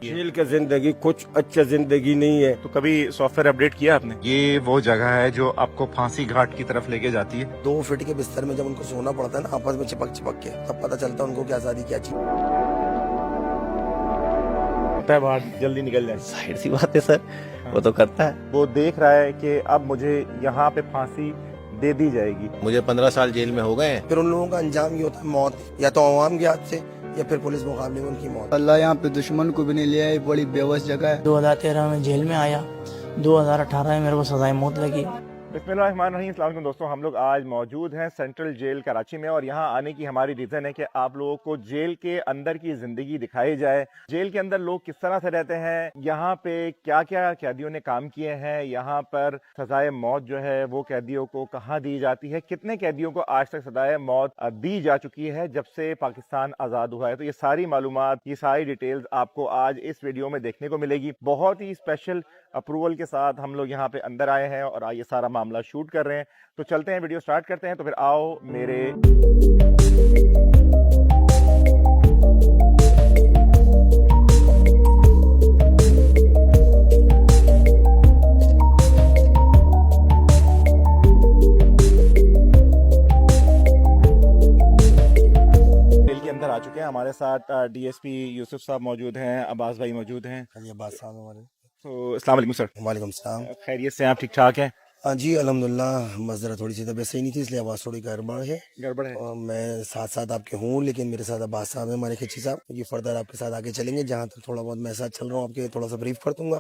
की है। जेल की जिंदगी कुछ अच्छी जिंदगी नहीं है। तो कभी सॉफ्टवेयर अपडेट किया आपने? ये वो जगह है जो आपको फांसी घाट की तरफ लेके जाती है। 2 फीट के बिस्तर में जब उनको सोना पड़ता है ना आपस में चिपक चिपक के, तब पता चलता है उनको क्या आजादी क्या चीज। बाहर जल्दी निकल जाए। जाहिर सी बात है सर, वो तो करता है। वो देख रहा है कि अब मुझे यहाँ पे फांसी दे दी जाएगी। मुझे 15 साल जेल में हो गए हैं। फिर उन लोगों का अंजाम ये होता है मौत, या तो अवाम के हाथ से या फिर पुलिस मुकाबले में उनकी मौत। अल्लाह यहाँ पे दुश्मन को भी नहीं लिया, ये बड़ी बेबस जगह है। 2013 में जेल में आया, 2018 में मेरे को सजाए मौत लगी। बिस्मिल्लाहिर्रहमानिर्रहीम। अस्सलाम वालेकुम दोस्तों, हम लोग आज मौजूद हैं सेंट्रल जेल कराची में और यहाँ आने की हमारी रीज़न है कि आप लोगों को जेल के अंदर की ज़िंदगी दिखाई जाए। जेल के अंदर लोग किस तरह से रहते हैं, यहाँ पे क्या क्या कैदियों ने काम किए हैं, यहाँ पर सजाए मौत जो है वो कैदियों को कहाँ दी जाती है, कितने कैदियों को आज तक सजाए मौत दी जा चुकी है जब से पाकिस्तान आज़ाद हुआ है। तो ये सारी मालूमात, ये सारी डिटेल्स आपको आज इस वीडियो में देखने को मिलेगी। बहुत ही स्पेशल अप्रूवल के साथ हम लोग यहाँ पे अंदर आए हैं और ये सारा मामला शूट कर रहे हैं। तो चलते हैं, वीडियो स्टार्ट करते हैं। तो फिर आओ मेरे जेल के अंदर आ चुके हैं। हमारे साथ डीएसपी यूसुफ साहब मौजूद हैं, अब्बास भाई मौजूद हैं। ये बात साहब हमारे। तो अस्सलाम वालेकुम सर। वालेकुम सलाम। खैरियत से आप ठीक ठाक हैं? हाँ जी अल्हम्दुलिल्लाह, बस जरा थोड़ी सी तबीयत सही नहीं थी इसलिए आवाज़ थोड़ी गड़बड़ है। गड़बड़ है। और मैं साथ साथ आपके हूँ, लेकिन मेरे साथ अब्बास साहब हैं हमारे खिची साहब। ये फर्दर आपके साथ आगे चलेंगे, जहाँ तक थोड़ा बहुत मैं साथ चल रहा हूँ आपके थोड़ा सा ब्रीफ कर दूंगा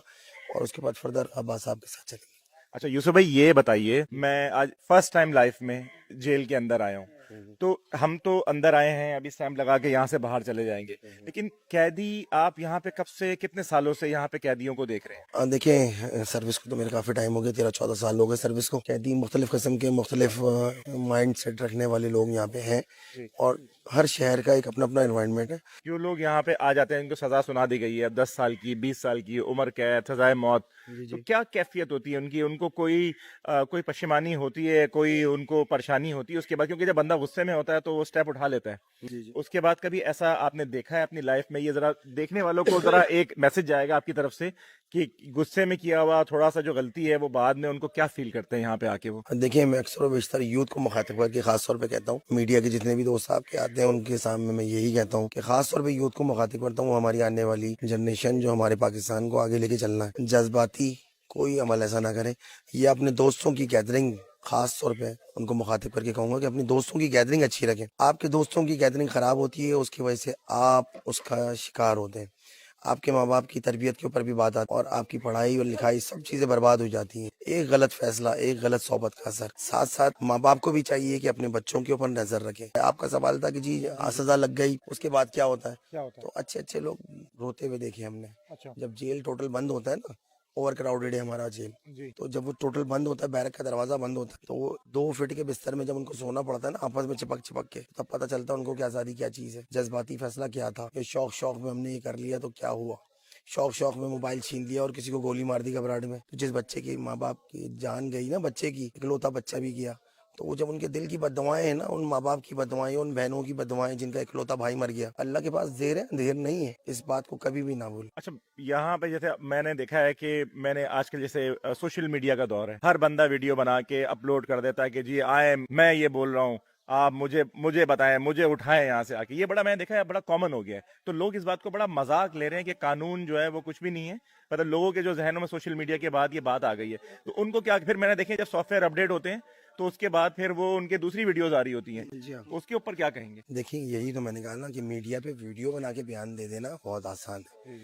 और उसके बाद फर्दर अब्बास साहब के साथ चलेंगे। अच्छा यूसुफ भाई, ये बताइए, मैं आज फर्स्ट टाइम लाइफ में जेल के अंदर आया हूँ। तो हम तो अंदर आए हैं, अभी स्टैंप लगा के यहाँ से बाहर चले जाएंगे, लेकिन कैदी आप यहाँ पे कब से, कितने सालों से यहाँ पे कैदियों को देख रहे हैं? देखिए, सर्विस को तो मेरे काफ़ी टाइम हो गया, 13-14 साल हो गए सर्विस को। कैदी मुख्तलिफ किस्म के मुख्तलिफ माइंड सेट रखने वाले लोग यहाँ पे हैं और हर शहर का एक अपना अपना एनवायरनमेंट है। जो लोग यहाँ पे आ जाते हैं, इनको सजा सुना दी गई है 10 साल की, 20 साल की उम्र कैद, सजाए मौत, तो क्या कैफियत होती है उनकी? उनको कोई पशेमानी होती है, कोई उनको परेशानी होती है उसके बाद? क्योंकि जब बंदा गुस्से में होता है तो वो स्टेप उठा लेता है। उसके बाद कभी ऐसा आपने देखा है अपनी लाइफ में? ये जरा देखने वालों को जरा एक मैसेज जाएगा आपकी तरफ से कि गुस्से में किया हुआ थोड़ा सा जो गलती है वो बाद में उनको क्या फील करते हैं यहाँ पे आके वो? देखिए, मैं अक्सर और बेशतर यूथ को मुखातिब करके खास तौर पे कहता हूँ, मीडिया के जितने भी दोस्त आपके आते हैं उनके सामने मैं यही कहता हूँ कि खास तौर पे यूथ को मुखातिब करता हूँ। हमारी आने वाली जनरेशन जो हमारे पाकिस्तान को आगे लेके चलना है, जज्बाती कोई अमल ऐसा ना करे। ये अपने दोस्तों की गैदरिंग, खास तौर पे उनको मुखातिब करके कहूंगा कि अपनी दोस्तों की गैदरिंग अच्छी रखें। आपके दोस्तों की गैदरिंग खराब होती है, उसकी वजह से आप उसका शिकार होते हैं। आपके माँ बाप की तरबियत के ऊपर भी बात आती है और आपकी पढ़ाई और लिखाई सब चीजें बर्बाद हो जाती हैं। एक गलत फैसला, एक गलत सोबत का असर। साथ साथ माँ बाप को भी चाहिए कि अपने बच्चों के ऊपर नजर रखें। आपका सवाल था कि जी सजा लग गई उसके बाद क्या होता है, तो अच्छे अच्छे लोग रोते हुए देखे हमने। अच्छा। जब जेल टोटल बंद होता है ना, ओवर क्राउडेड है हमारा जेल, तो जब वो टोटल बंद होता है, बैरक का दरवाजा बंद होता है, तो वो 2 फीट के बिस्तर में जब उनको सोना पड़ता है ना आपस में चिपक चिपक के, तब पता चलता है उनको क्या आजादी क्या चीज है। जज्बाती फैसला क्या था, ये शौक में हमने ये कर लिया तो क्या हुआ। शौक में मोबाइल छीन लिया और किसी को गोली मार दी घबराहट में। तो जिस बच्चे की माँ बाप की जान गई ना, बच्चे की इकलौता बच्चा भी गया, तो वो जब उनके दिल की बददुआएं हैं ना, उन माँ बाप की बददुआएं, उन बहनों की बददुआएं जिनका इकलौता भाई मर गया, अल्लाह के पास देर है, देर नहीं है। इस बात को कभी भी ना भूल। अच्छा, यहाँ पे जैसे मैंने देखा है कि मैंने आजकल जैसे सोशल मीडिया का दौर है, हर बंदा वीडियो बना के अपलोड कर देता है कि जी आए, मैं ये बोल रहा हूँ, आप मुझे बताएं, मुझे उठाएं यहाँ से आके। ये बड़ा मैंने देखा है बड़ा कॉमन हो गया है। तो लोग इस बात को बड़ा मजाक ले रहे हैं कि कानून जो है वो कुछ भी नहीं है। मतलब लोगों के जो जहनों में सोशल मीडिया के बाद ये बात आ गई है, तो उनको क्या, फिर मैंने देखे जब सॉफ्टवेयर अपडेट होते हैं तो उसके बाद फिर वो उनके दूसरी वीडियोज आ रही होती हैं, तो उसके ऊपर क्या कहेंगे? देखिए, यही तो मैंने कहा ना कि मीडिया पे वीडियो बना के बयान दे देना बहुत आसान है,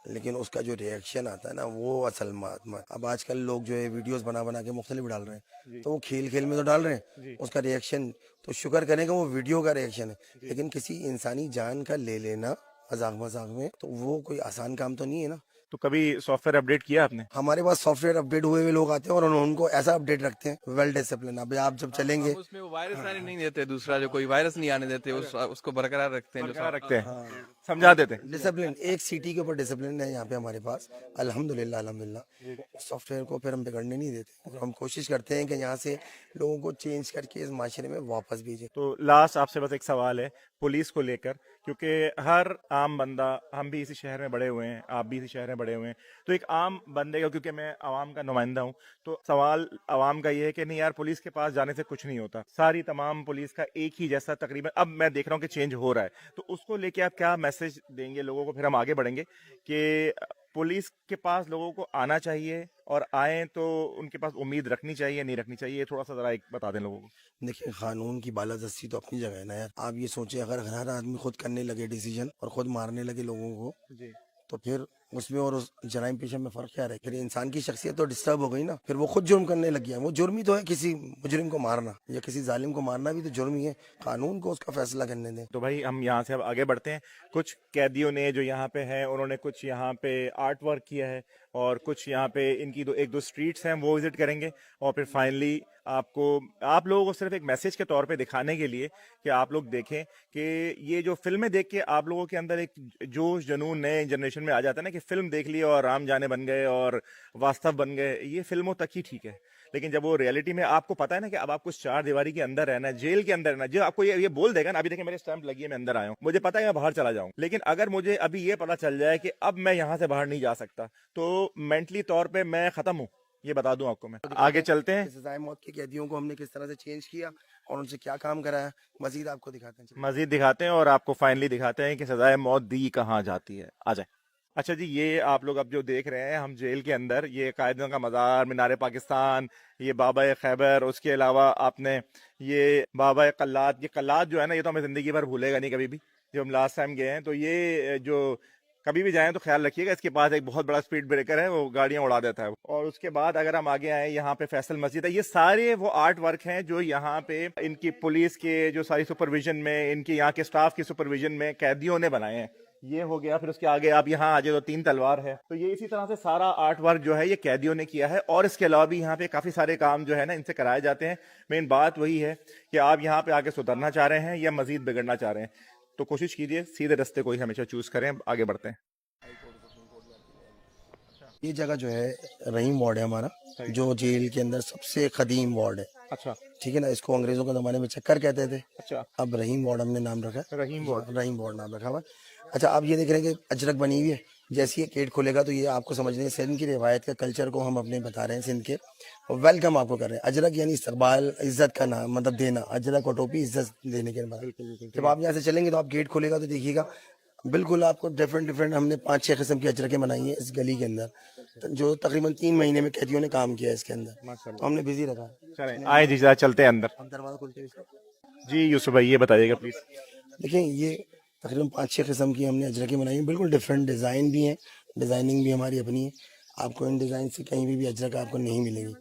लेकिन उसका जो रिएक्शन आता है ना वो असल मत। अब आजकल लोग जो है वीडियोस बना के मुख्तलिफ डाल रहे हैं, तो वो खेल में तो डाल रहे हैं, उसका रिएक्शन तो शुक्र करेगा वो वीडियो का रिएक्शन है, लेकिन किसी इंसानी जान का ले लेना मजाक में, तो वो कोई आसान काम तो नहीं है ना। तो कभी सॉफ्टवेयर अपडेट किया आपने? हमारे पास सॉफ्टवेयर अपडेट हुए हुए लोग आते हैं और उनको ऐसा अपडेट रखते हैं, वेल डिसिप्लिन। अब आप जब चलेंगे उसमें वो वायरस आने नहीं देते, दूसरा जो कोई वायरस नहीं आने देते, उसको बरकरार रखते हैं। रखते हैं। समझा देते हैं। डिसिप्लिन, एक सिटी के ऊपर डिसिप्लिन है यहाँ पे हमारे पास, अल्हम्दुलिल्लाह अल्हम्दुलिल्लाह। सॉफ्टवेयर को फिर हम बिगड़ने नहीं देते, हम कोशिश करते हैं कि यहाँ से लोगों को चेंज करके इस माशरे में वापस भेजें। तो लास्ट आपसे बस एक सवाल है पुलिस को लेकर, क्योंकि हर आम बंदा, हम भी इसी शहर में बड़े हुए हैं, आप भी इसी शहर में बड़े हुए हैं, तो एक आम बंदे का, क्योंकि मैं आवाम का नुमाइंदा हूँ, तो सवाल आवाम का ये है कि नहीं यार पुलिस के पास जाने से कुछ नहीं होता, सारी तमाम पुलिस का एक ही जैसा तकरीबन, अब मैं देख रहा हूँ कि चेंज हो रहा है, तो उसको लेके आप क्या मैसेज देंगे लोगों को, फिर हम आगे बढ़ेंगे कि पुलिस के पास लोगों को आना चाहिए और आए तो उनके पास उम्मीद रखनी चाहिए नहीं रखनी चाहिए, थोड़ा सा जरा एक बता दें लोगों को। देखिए, कानून की बालादस्ती तो अपनी जगह है ना यार। आप ये सोचें, अगर हर आदमी खुद करने लगे डिसीजन और खुद मारने लगे लोगों को, जी तो फिर उसमें और उस जराइम पेशा में फर्क क्या रहे? फिर इंसान की शख्सियत तो डिस्टर्ब हो गई ना, फिर वो खुद जुर्म करने लग गया। वो जुर्म ही तो है, किसी मुजरिम को मारना या किसी जालिम को मारना भी तो जुर्म ही है। कानून को उसका फैसला करने दें। तो भाई हम यहाँ से अब आगे बढ़ते हैं। कुछ कैदियों ने जो यहाँ पे हैं, उन्होंने कुछ यहाँ पे आर्ट वर्क किया है और कुछ यहाँ पे इनकी एक दो स्ट्रीट्स हैं वो विजिट करेंगे, और फिर फाइनली आप लोगों को सिर्फ एक मैसेज के तौर पे दिखाने के लिए कि आप लोग देखें कि ये जो फिल्में देख के आप लोगों के अंदर एक जोश जनून नए जनरेशन में आ जाता है ना, कि फिल्म देख ली और राम जाने बन गए और वास्तव बन गए, ये फिल्मों तक ही ठीक है, लेकिन जब वो रियलिटी में आपको पता है ना कि अब आपको इस चार दीवारी के अंदर रहना है, जेल के अंदर रहना है, जो आपको ये बोल देगा ना, अभी देखिए मेरे स्टैंप लगी है, मैं अंदर आया हूँ, मुझे पता है मैं बाहर चला जाऊँ, लेकिन अगर मुझे अभी ये पता चल जाए कि अब मैं यहाँ से बाहर नहीं जा सकता, तो मेंटली तौर पे मैं खत्म हूँ, ये बता दूं आपको मैं। आगे चलते हैं, सजाए मौत के कैदियों को हमने किस तरह से चेंज किया और उनसे क्या काम कराया, मजीद आपको दिखाते हैं। मजीद दिखाते हैं और आपको फाइनली दिखाते हैं कि सजाए मौत दी कहाँ जाती है। आ जाए। अच्छा जी, ये आप लोग अब जो देख रहे हैं, हम जेल के अंदर, ये कायदों का मज़ार, मीनार पाकिस्तान, ये बाबा खैबर, उसके अलावा आपने ये बाबा कल्लात, ये कल्लात जो है ना, ये तो हमें ज़िंदगी भर भूलेगा नहीं कभी भी। जब हम लास्ट टाइम गए हैं तो ये जो कभी भी जाएं तो ख्याल रखिएगा, इसके पास एक बहुत बड़ा स्पीड ब्रेकर है, वो गाड़ियां उड़ा देता है। और उसके बाद अगर हम आगे आए, यहाँ पे फैसल मस्जिद है, ये सारे वो आर्ट वर्क हैं जो यहाँ पे इनकी पुलिस के जो सारी सुपरविजन में, इनके यहाँ के स्टाफ की सुपरविजन में कैदियों ने बनाए हैं। ये हो गया, फिर उसके आगे आप यहाँ आ जाए तो 3 तलवार है, तो ये इसी तरह से सारा आर्ट वर्क जो है ये कैदियों ने किया है। और इसके अलावा भी यहाँ पे काफी सारे काम जो है ना इनसे कराए जाते हैं। मेन बात वही है कि आप यहाँ पे आके सुधरना चाह रहे हैं या मजीद बिगड़ना चाह रहे हैं, तो कोशिश कीजिए सीधे रास्ते को ही हमेशा चूज करें। आगे बढ़ते हैं। ये जगह जो है रहीम वार्ड है हमारा, जो जेल के अंदर सबसे कदीम वार्ड है। अच्छा ठीक है ना, इसको अंग्रेजों के जमाने में चक्कर कहते थे, अच्छा, अब रहीम वार्ड हमने नाम रखा है। रहीम वार्ड, रहीम वार्ड नाम रखा हुआ है। अच्छा, आप ये देख रहे हैं कि अजरक बनी हुई है, जैसे ये गेट खोलेगा तो ये आपको समझ लें सिंध की रिवायत का कल्चर को हम अपने बता रहे हैं, सिंध के वेलकम आपको कर रहे हैं। अजरक यानी इस्तकबाल, इज्जत का नाम, मतलब देना, अजरक और टोपी इज्जत देने के बाद। जब आप यहाँ से चलेंगे तो आप गेट खोलेगा तो देखिएगा बिल्कुल आपको डिफरेंट हमने 5-6 किस्म की अजरकें बनाई हैं इस गली के अंदर, जो तकरीबन 3 महीने में कैदियों ने काम किया है इसके अंदर, तो हमने बिजी रखा है। चलें आए जी, जरा चलते हैं अंदर। हम दरवाजा खोलते हैं जी यूसुफ भाई, ये बताइएगा प्लीज। देखिए, ये तकरीबन 5-6 किस्म की हमने अजरकें बनाई हैं, बिल्कुल डिफरेंट डिज़ाइन भी हैं, डिज़ाइनिंग भी हमारी अपनी है। आपको इन डिज़ाइन से कहीं भी अजरक आपको नहीं मिलेगी।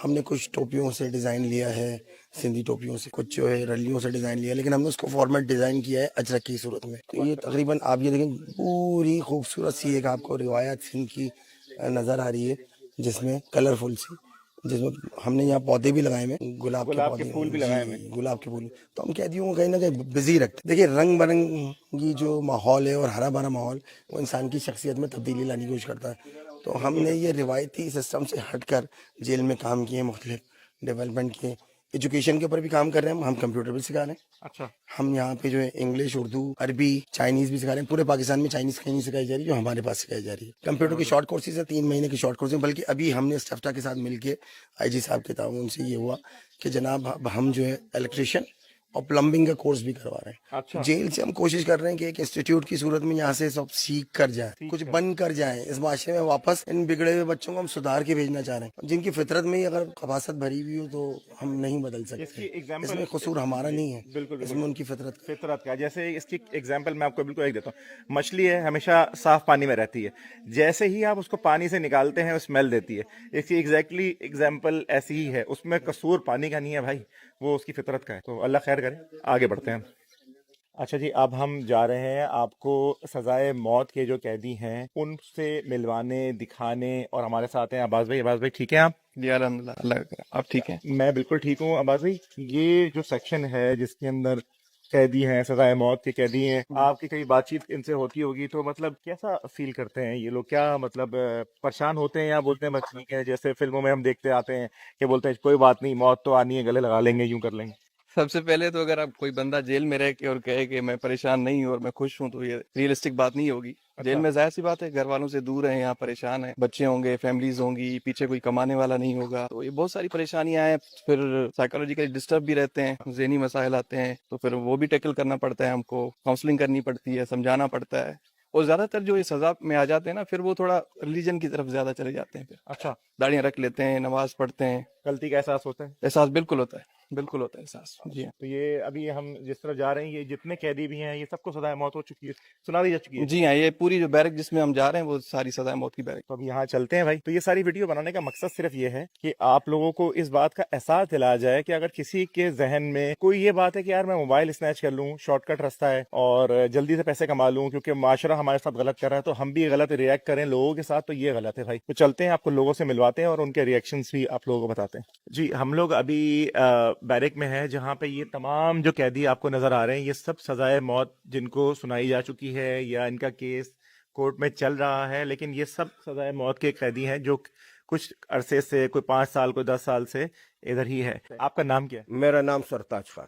हमने कुछ टोपियों से डिज़ाइन लिया है, सिंधी टोपियों से, कुछ जो है रलियों से डिज़ाइन लिया है, लेकिन हमने उसको फॉर्मेट डिज़ाइन किया है अजरक की सूरत में। तो ये तकरीबन आप ये देखें, पूरी खूबसूरत सी एक आपको रिवायत सिंध की नज़र आ रही है, जिसमें कलरफुल सी, जिसमें हमने यहाँ पौधे भी लगाए हैं, गुलाब के फूल भी लगाए हैं, गुलाब के फूल। तो हम कैदियों को कहीं ना कहीं बिजी रखते हैं। देखिए, रंग बिरंगी जो माहौल है और हरा भरा माहौल, वो इंसान की शख्सियत में तब्दीली लाने की कोशिश करता है। तो हमने ये रिवायती सिस्टम से हटकर जेल में काम किए, मुख्तलिफ डेवलपमेंट किए, एजुकेशन के ऊपर भी काम कर रहे हैं। हम कंप्यूटर भी सिखा रहे हैं। अच्छा, हम यहाँ पे जो है इंग्लिश, उर्दू, अरबी, चाइनीज भी सिखा रहे हैं। पूरे पाकिस्तान में चाइनीज कहीं नहीं सिखाई जा रही, जो हमारे पास सिखाई जा रही है। कंप्यूटर की शॉर्ट कोर्सेज है, 3 महीने की शॉर्ट कोर्सेज, बल्कि अभी हमने स्टफ्टा के साथ मिलके IG साहब के ताउन से ये हुआ कि जनाब अब हम जो है इलेक्ट्रिशियन और प्लम्बिंग का कोर्स भी करवा रहे हैं। अच्छा। जेल से हम कोशिश कर रहे हैं कि एक इंस्टीट्यूट की सूरत में यहाँ से सब सीख कर जाए, कुछ बन कर जाए, इस माशरे में वापस इन बिगड़े हुए बच्चों को हम सुधार के भेजना चाह रहे हैं। जिनकी फितरत में ही अगर खबासत भरी हुई हो तो हम नहीं बदल सकते। इसमें कसूर हमारा नहीं है, बिल्कुल, इसमें उनकी फितरत का। जैसे इसकी एग्जांपल मैं आपको बिल्कुल एक देता हूँ। मछली है, हमेशा साफ पानी में रहती है, जैसे ही आप उसको पानी से निकालते हैं वो स्मेल देती है। इसकी एग्जैक्टली एग्जांपल ऐसी ही है, उसमें कसूर पानी का नहीं है भाई, वो उसकी फितरत का है। तो अल्लाह खैर करे, आगे बढ़ते हैं। अच्छा जी, अब हम जा रहे हैं आपको सजाए मौत के जो कैदी हैं उनसे मिलवाने, दिखाने, और हमारे साथ हैं अब्बास भाई। अब्बास भाई ठीक है आप? जी अल्हम्दुलिल्लाह, अल्लाह का, आप ठीक हैं? मैं बिल्कुल ठीक हूँ। अब्बास भाई, ये जो सेक्शन है जिसके अंदर कैदी हैं, सजाए मौत के कैदी हैं, आपकी कई बातचीत इनसे होती होगी, तो मतलब कैसा फील करते हैं ये लोग? क्या मतलब परेशान होते हैं या बोलते हैं बस ठीक है, जैसे फिल्मों में हम देखते आते हैं कि बोलते हैं कोई बात नहीं, मौत तो आनी है, गले लगा लेंगे, यूं कर लेंगे? सबसे पहले तो अगर आप कोई बंदा जेल में रह के और कहे कि मैं परेशान नहीं हूँ और मैं खुश हूँ, तो ये रियलिस्टिक बात नहीं होगी। जेल में जाहिर सी बात है, घर वालों से दूर है, यहाँ परेशान है, बच्चे होंगे, फैमिलीज होंगी, पीछे कोई कमाने वाला नहीं होगा, तो ये बहुत सारी परेशानियां हैं। फिर साइकोलॉजिकली डिस्टर्ब भी रहते हैं, ज़हनी मसाइल आते हैं, तो फिर वो भी टैकल करना पड़ता है हमको, काउंसलिंग करनी पड़ती है, समझाना पड़ता है। और ज्यादातर जो ये सजा में आ जाते हैं ना, फिर वो थोड़ा रिलीजन की तरफ ज्यादा चले जाते हैं। फिर अच्छा, दाढ़ियां रख लेते हैं, नमाज पढ़ते हैं। गलती का एहसास होता है? एहसास बिल्कुल होता है, बिल्कुल होता है एहसास। जी हाँ। तो ये अभी हम जिस तरफ जा रहे हैं, ये जितने कैदी भी हैं, ये सबको सजाए मौत हो चुकी है, सुना दी जा चुकी है? जी हाँ, ये पूरी जो बैरक जिसमें हम जा रहे हैं वो सारी सजा मौत की बैरक। तो अब यहाँ चलते हैं भाई। तो ये सारी वीडियो बनाने का मकसद सिर्फ ये है कि आप लोगों को इस बात का एहसास दिलाया जाए कि अगर किसी के जहन में कोई ये बात है कि यार मैं मोबाइल स्नैच कर लूँ, शॉर्टकट रास्ता है और जल्दी से पैसे कमा लूँ क्योंकि माशरा हमारे साथ गलत कर रहा है, तो हम भी गलत रिएक्ट करें लोगों के साथ, तो ये गलत है भाई। तो चलते हैं, आपको लोगों से मिलवाते हैं और उनके रिएक्शंस भी आप लोगों को बताते हैं। जी, हम लोग अभी बैरक में है, जहाँ पे ये तमाम जो कैदी आपको नजर आ रहे हैं, ये सब सजाए मौत जिनको सुनाई जा चुकी है या इनका केस कोर्ट में चल रहा है, लेकिन ये सब सजाए मौत के कैदी हैं जो कुछ अरसे से, कोई 5 साल, कोई 10 साल से इधर ही है। आपका नाम क्या है? मेरा नाम सरताज खान।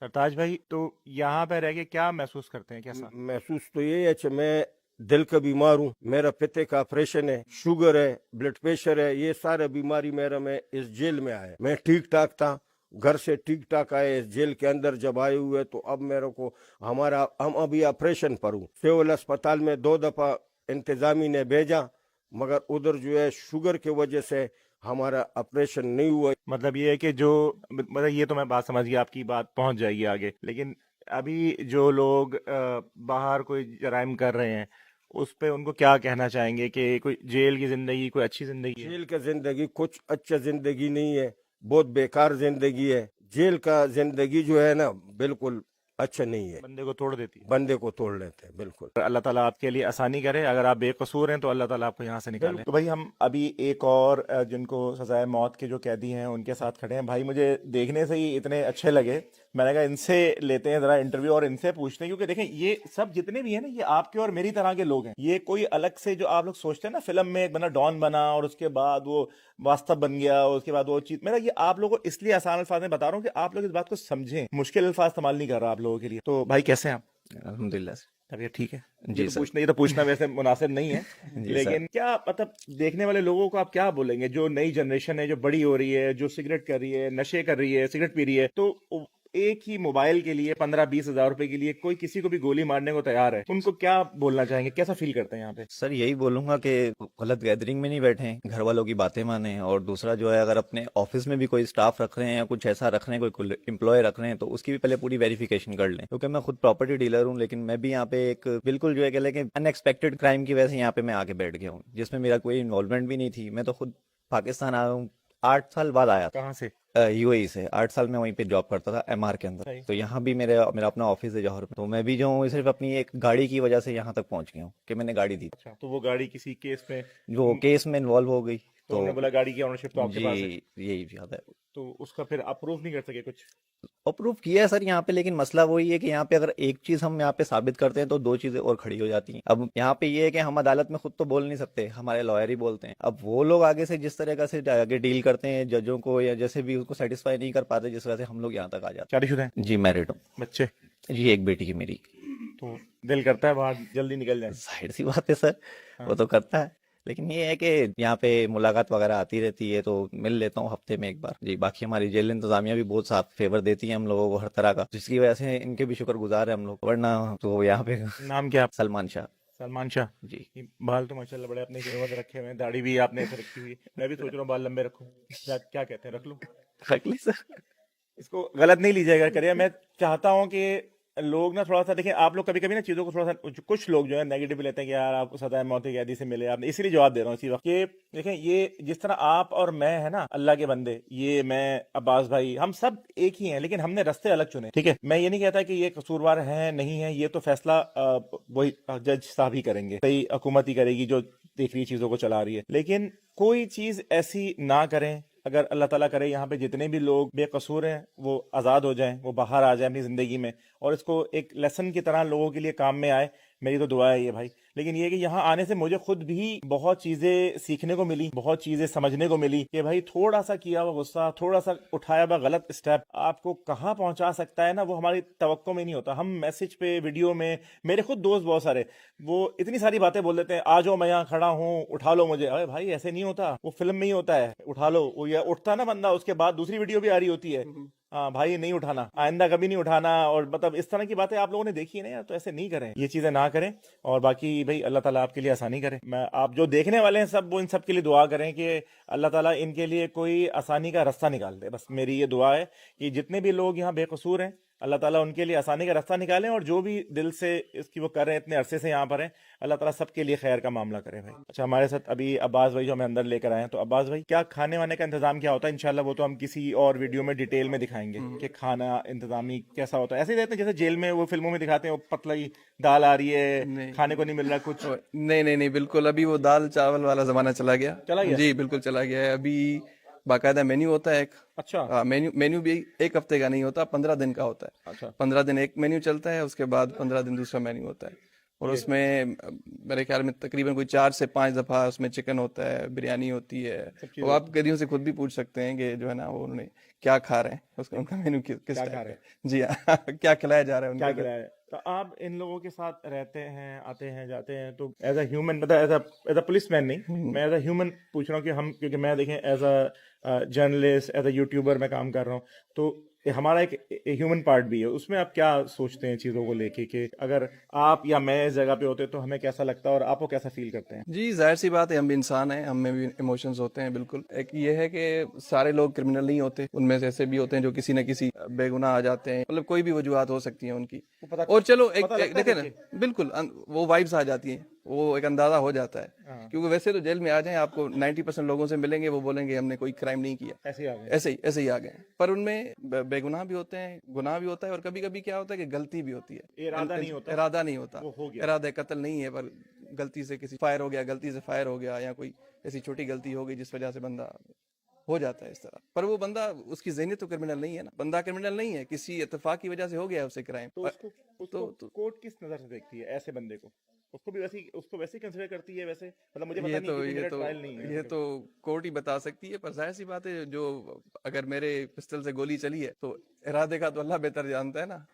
सरताज भाई, तो यहाँ पे रह के क्या महसूस करते हैं, कैसा? महसूस तो ये है कि मैं दिल का बीमार हूँ, मेरा पित्ते का ऑपरेशन है, शुगर है, ब्लड प्रेशर है, ये सारे बीमारी मेरा में इस जेल में आए। मैं ठीक ठाक था, घर से ठीक ठाक आए, इस जेल के अंदर जब आए हुए तो अब मेरे को हम अभी ऑपरेशन पर हूँ। सिविल अस्पताल में 2 दफा इंतजामी ने भेजा, मगर उधर जो है शुगर की वजह से हमारा ऑपरेशन नहीं हुआ। मतलब ये है कि जो, मतलब ये तो मैं बात समझ गया, आपकी बात पहुंच जाएगी आगे, लेकिन अभी जो लोग बाहर कोई जराइम कर रहे हैं, उस पे उनको क्या कहना चाहेंगे कि कोई जेल की जिंदगी कोई अच्छी जिंदगी है? जेल का जिंदगी कुछ अच्छा जिंदगी नहीं है, बहुत बेकार जिंदगी है। जेल का जिंदगी जो है ना, बिल्कुल अच्छा नहीं है, बंदे को तोड़ देती है, बंदे को तोड़ लेते हैं बिल्कुल। अल्लाह ताला आपके लिए आसानी करे, अगर आप बेकसूर हैं तो अल्लाह ताला आपको यहाँ से निकाले। तो भाई हम अभी एक और जिनको सजाए मौत के जो कैदी हैं उनके साथ खड़े हैं। भाई मुझे देखने से ही इतने अच्छे लगे, मैंने कहा इनसे लेते हैं जरा इंटरव्यू और इनसे पूछते हैं, क्योंकि देखें ये सब जितने भी हैं ना, ये आपके और मेरी तरह के लोग हैं। ये कोई अलग से जो आप लोग सोचते हैं ना, फिल्म में एक बंदा डॉन बना और उसके बाद वो वास्तव बन गया, उसके बाद वो चीज, मेरा ये आप लोगों को इसलिए आसान अल्फाज में बता रहा हूँ कि आप लोग इस बात को समझें, मुश्किल अल्फाज इस्तेमाल नहीं कर रहा आप लोगों के लिए। तो भाई कैसे हैं आप? अल्हम्दुलिल्लाह से। तबीयत ठीक है? जी सर। ये तो पूछना वैसे मुनासिब नहीं है जी लेकिन क्या मतलब देखने वाले लोगों को आप क्या बोलेंगे, जो नई जनरेशन है, जो बड़ी हो रही है, जो सिगरेट कर रही है, नशे कर रही है, सिगरेट पी रही है, तो एक ही मोबाइल के लिए 15-20 हजार रुपए के लिए कोई किसी को भी गोली मारने को तैयार है, उनको क्या बोलना चाहेंगे, कैसा फील करते हैं यहाँ पे? सर यही बोलूंगा कि गलत गैदरिंग में नहीं बैठे, घर वालों की बातें माने, और दूसरा जो है, अगर अपने ऑफिस में भी कोई स्टाफ रख रहे हैं या कुछ ऐसा रख रहे हैं, कोई एम्प्लॉय रख रहे हैं, तो उसकी भी पहले पूरी वेरिफिकेशन कर लें। क्योंकि मैं खुद प्रॉपर्टी डीलर हूँ, लेकिन मैं भी यहाँ पे एक बिल्कुल जो है कह लें कि अनएक्सपेक्टेड क्राइम की वजह से यहाँ पे मैं आके बैठ गया हूँ, जिसमें मेरा कोई इन्वॉल्वमेंट भी नहीं थी। मैं तो खुद पाकिस्तान आया हूँ, 8 साल बाद आया था। कहाँ से? यूएई से। 8 साल में वहीं पे जॉब करता था एमआर के अंदर। तो यहाँ भी मेरा अपना ऑफिस है जौहर में। तो मैं भी जो हूँ सिर्फ अपनी एक गाड़ी की वजह से यहाँ तक पहुँच गया हूँ कि मैंने गाड़ी दी। अच्छा, तो वो गाड़ी किसी केस में, जो केस में इन्वॉल्व हो गई, तो उन्होंने बोला गाड़ी की ऑनरशिप तो आपके जी पास है, यही याद है। तो उसका फिर आप प्रूफ नहीं कर सके कुछ? अप्रूव किया है सर यहाँ पे, लेकिन मसला वही है कि यहाँ पे अगर एक चीज हम यहाँ पे साबित करते हैं तो 2 चीजें और खड़ी हो जाती हैं। अब यहाँ पे ये है कि हम अदालत में खुद तो बोल नहीं सकते, हमारे लॉयर ही बोलते हैं। अब वो लोग आगे से जिस तरह से आगे डील करते हैं जजों को, या जैसे भी उसको सेटिस्फाई नहीं कर पाते, जिस वजह से हम लोग यहाँ तक आ जाते शादीशुदा हैं? हैं। जी मैरिड हूँ। बच्चे? जी एक बेटी की मेरी। तो दिल करता है बाहर जल्दी निकल जाए? जाहिर सी बात है सर, वो तो करता है, लेकिन ये है कि यहाँ पे मुलाकात वगैरह आती रहती है, तो मिल लेता हूँ हफ्ते में एक बार। जी बाकी हमारी जेल इंतजामिया भी बहुत साथ फेवर देती है हम लोगों को हर तरह का, जिसकी वजह से इनके भी शुक्रगुजार है हम लोग, वरना तो यहाँ पे। नाम क्या? सलमान शाह। सलमान शाह जी। ये बाल तो माशाल्लाह बड़े अपने गिरवत रखे हुए हैं, दाढ़ी भी आपने ऐसे रखी हुई है। मैं भी सोच रहा हूँ बाल लंबे रखूं, क्या कहते हैं, रख लूं? रख ली सर। इसको गलत नहीं लीजिएगा करिए, मैं चाहता हूँ कि लोग ना थोड़ा सा देखें, आप लोग कभी कभी ना चीज़ों को थोड़ा सा, कुछ लोग जो है नेगेटिव लेते हैं कि यार आप सदा मौत की कैदी से मिले आपने, इसीलिए जवाब दे रहा हूँ इसी वक्त कि देखें, ये जिस तरह आप और मैं है ना, अल्लाह के बंदे, ये मैं, अब्बास भाई, हम सब एक ही हैं, लेकिन हमने रास्ते अलग चुने। ठीक है, मैं ये नहीं कहता कि ये कसूरवार हैं नहीं है, ये तो फैसला वही जज साहब ही करेंगे, सही हुकूमत ही करेगी जो देख रही चीजों को चला रही है, लेकिन कोई चीज ऐसी ना करें अगर अल्लाह ताला करे यहाँ पे जितने भी लोग बेकसूर हैं वो आज़ाद हो जाएं, वो बाहर आ जाएं अपनी ज़िंदगी में और इसको एक लेसन की तरह लोगों के लिए काम में आए, मेरी तो दुआ है ये भाई। लेकिन ये कि यहाँ आने से मुझे खुद भी बहुत चीज़ें सीखने को मिली, बहुत चीज़ें समझने को मिली कि भाई थोड़ा सा किया हुआ गुस्सा, थोड़ा सा उठाया हुआ गलत स्टेप आपको कहाँ पहुँचा सकता है ना, वो हमारी तवक्को में नहीं होता। हम मैसेज पे, वीडियो में, मेरे खुद दोस्त बहुत सारे वो इतनी सारी बातें बोल देते हैं, आ जाओ मैं यहाँ खड़ा हूँ, उठा लो मुझे। अरे भाई ऐसे नहीं होता, वो फिल्म में ही होता है, उठा लो, वो ये उठता ना बंदा, उसके बाद दूसरी वीडियो भी आ रही होती है, हाँ भाई नहीं उठाना, आइंदा कभी नहीं उठाना, और मतलब इस तरह की बातें आप लोगों ने देखी है ना यार, तो ऐसे नहीं करें, ये चीजें ना करें। और बाकी भाई अल्लाह ताला आपके लिए आसानी करे। मैं आप जो देखने वाले हैं सब, वो इन सब के लिए दुआ करें कि अल्लाह ताला इनके लिए कोई आसानी का रास्ता निकाल दे। बस मेरी ये दुआ है कि जितने भी लोग यहाँ बेकसूर हैं अल्लाह ताला उनके लिए आसानी का रास्ता निकालें, और जो भी दिल से इसकी वो कर रहे हैं, इतने अरसे से यहाँ पर हैं, अल्लाह ताला सबके लिए खैर का मामला करे भाई। अच्छा, हमारे साथ अभी अब्बास भाई जो हमें अंदर लेकर आए हैं, तो अब्बास भाई क्या खाने वाने का इंतजाम क्या होता है? इंशाल्लाह वो तो हम किसी और वीडियो में डिटेल में दिखाएंगे कि खाना इंतजामी कैसा होता है। ऐसे ही रहते हैं जैसे जेल में वो फिल्मों में दिखाते हैं, वो पतला ही दाल आ रही है, खाने को नहीं मिल रहा कुछ। नहीं नहीं नहीं, बिल्कुल अभी वो दाल चावल वाला जमाना चला गया जी, बिल्कुल चला गया है। अभी बाकायदा मेन्यू होता है एक। अच्छा। मेन्यू भी एक हफ्ते का नहीं होता, 15 दिन का होता है। अच्छा। 15 दिन एक मेन्यू चलता है, उसके बाद 15 दिन दूसरा मेन्यू होता है, और उसमें मेरे ख्याल में तकरीबन कोई 4 से 5 दफा उसमें चिकन होता है, बिरयानी होती है। वो आप कैदियों से खुद भी पूछ सकते हैं कि जो है ना वो उन्होंने क्या खा रहे हैं, उसका उनका मेन्यू किस क्या टाइप खा का रहे है। जी हाँ क्या खिलाया जा रहा है क्या उनको। खिलाया है। तो आप इन लोगों के साथ रहते हैं, आते हैं, जाते हैं, तो एज अ ह्यूमन, मतलब एज अ पुलिस मैन नहीं, मैं एज अ ह्यूमन पूछ रहा हूँ कि हम, क्योंकि मैं देखें as a journalist, as a YouTuber मैं काम कर रहा हूँ, तो हमारा एक ह्यूमन पार्ट भी है। उसमें आप क्या सोचते हैं चीज़ों को लेके कि अगर आप या मैं इस जगह पे होते तो हमें कैसा लगता है और आपको कैसा फील करते हैं? जी जाहिर सी बात है, हम भी इंसान हैं, हम में भी इमोशंस होते हैं बिल्कुल। एक ये है कि सारे लोग क्रिमिनल नहीं होते, उनमें से ऐसे भी होते हैं जो किसी न किसी बेगुनाह आ जाते हैं, मतलब कोई भी वजूहत हो सकती है उनकी। और चलो एक देखे ना, बिल्कुल वो वाइब्स आ जाती हैं, वो एक अंदाजा हो जाता है। क्योंकि वैसे तो जेल में आ जाएं आपको 90% लोगों से मिलेंगे, वो बोलेंगे हमने कोई क्राइम नहीं किया, ऐसे ही आ गए। पर उनमें बेगुनाह भी होते हैं, गुनाह भी होता है, और कभी कभी क्या होता है कि गलती भी होती है, इरादा नहीं होता, इरादा कत्ल नहीं है, पर गलती से किसी फायर हो गया, गलती से फायर हो गया, या कोई ऐसी छोटी गलती हो गई जिस वजह से बंदा हो जाता है इस तरह। पर वो बंदा, उसकी ज़हनियत तो क्रिमिनल नहीं है ना, बंदा क्रिमिनल नहीं है, किसी इत्तेफाक की वजह से हो गया है उसे क्राइम। तो उसको कोर्ट किस नजर से देखती है ऐसे बंदे को? उसको वैसे कंसिडर करती है वैसे, मतलब मुझे पता नहीं क्योंकि मेरा ट्रायल नहीं है। ये तो कोर्ट ही बता सकती है, पर जाहिर सी बात है, जो अगर मेरे पिस्टल से गोली चली है तो इरादे का तो अल्लाह बेहतर जानता है ना।